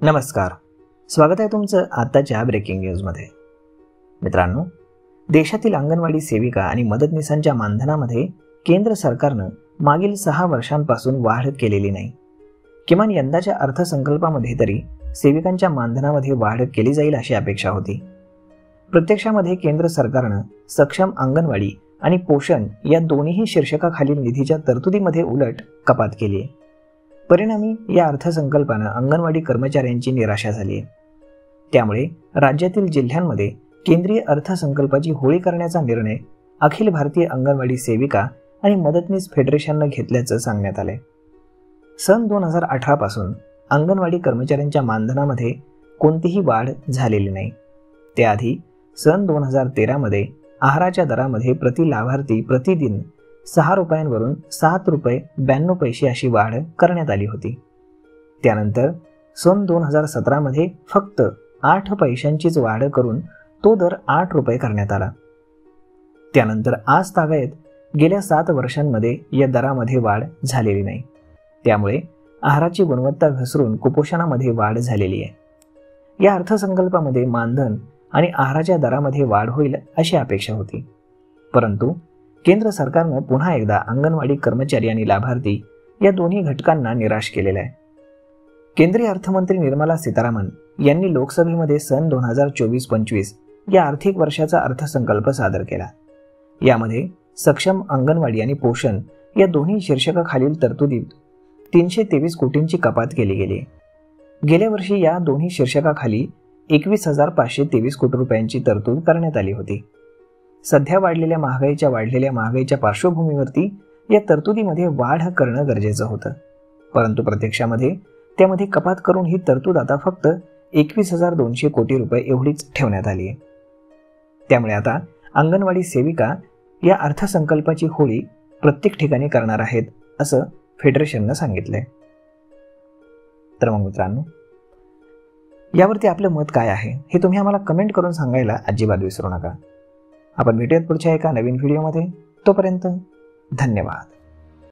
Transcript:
नमस्कार, स्वागत आहे तुमचं आताच्या ब्रेकिंग न्यूजमध्ये। मित्रांनो, देशातील अंगणवाडी सेविका आणि मदतनीसांच्या मानधनामध्ये केंद्र सरकारनं मागील 6 वर्षांपासून वाढ केलेली नाही। किमान यंदाच्या अर्थसंकल्पामध्ये तरी सेविकांच्या मानधनामध्ये वाढ केली जाईल अशी अपेक्षा होती। प्रत्यक्षामध्ये केंद्र सरकारनं सक्षम अंगणवाडी आणि पोषण या दोन्ही शीर्षकाखालील निधीच्या तरतुदीमध्ये उलट कपात केली आहे। परिणामी या अर्थसंकल्पानं अंगणवाडी कर्मचाऱ्यांची निराशा झाली आहे। त्यामुळे राज्यातील जिल्ह्यांमध्ये केंद्रीय अर्थसंकल्पाची होळी करण्याचा निर्णय अखिल भारतीय अंगणवाडी सेविका आणि मदतनीस फेडरेशननं घेतल्याचं सांगण्यात आलंय। सन 2018 पासून अंगणवाडी कर्मचाऱ्यांच्या मानधनामध्ये कोणतीही वाढ झालेली नाही। त्याआधी सन 2013 मध्ये आहाराच्या दरामध्ये प्रति लाभार्थी प्रतिदिन 6 रुपयांवरून 7 रुपये 92 पैसे अशी वाढ करण्यात आली होती। त्यानंतर सन 2017 मध्ये फक्त 8 पैशांचीच वाढ करून तो दर 8 रुपये करण्यात आला। त्यानंतर आज तागायत गेल्या 7 वर्षांमध्ये या दरामध्ये वाढ झालेली नाही। त्यामुळे आहाराची गुणवत्ता घसरून कुपोषणामध्ये वाढ झालेली आहे। या अर्थसंकल्पामध्ये मानधन आणि आहाराच्या दरामध्ये वाढ होईल अशी अपेक्षा होती, परंतु केंद्र सरकारनं पुन्हा एकदा अंगणवाडी कर्मचारी आणि लाभार्थी या दोन्ही घटकांना निराश केलेलं आहे। केंद्रीय अर्थमंत्री निर्मला सीतारामन यांनी लोकसभेमध्ये सन 2024-25 या आर्थिक वर्षाचा अर्थसंकल्प सादर केला। यामध्ये सक्षम अंगणवाडी आणि पोषण या दोन्ही शीर्षकाखालील तरतुदीत 323 कोटींची कपात केली गेली। गेल्या वर्षी या दोन्ही शीर्षकाखाली 21,523 कोटी रुपयांची तरतूद करण्यात आली होती। सध्या वाढलेल्या महागाईच्या पार्श्वभूमीवरती या तरतुदीमध्ये वाढ करणं गरजेचं होतं, परंतु प्रत्यक्षामध्ये त्यामध्ये कपात करून ही तरतूद आता फक्त 21,200 कोटी रुपये एवढीच ठेवण्यात आली आहे। त्यामुळे आता अंगणवाडी सेविका या अर्थसंकल्पाची होळी प्रत्येक ठिकाणी करणार आहेत असं फेडरेशननं सांगितलंय। तर मग मित्रांनो, यावरती आपलं मत काय आहे हे तुम्ही आम्हाला कमेंट करून सांगायला अजिबात विसरू नका। आपण भेटूयात पुढच्या एका नवीन व्हिडिओमध्ये। तोपर्यंत धन्यवाद।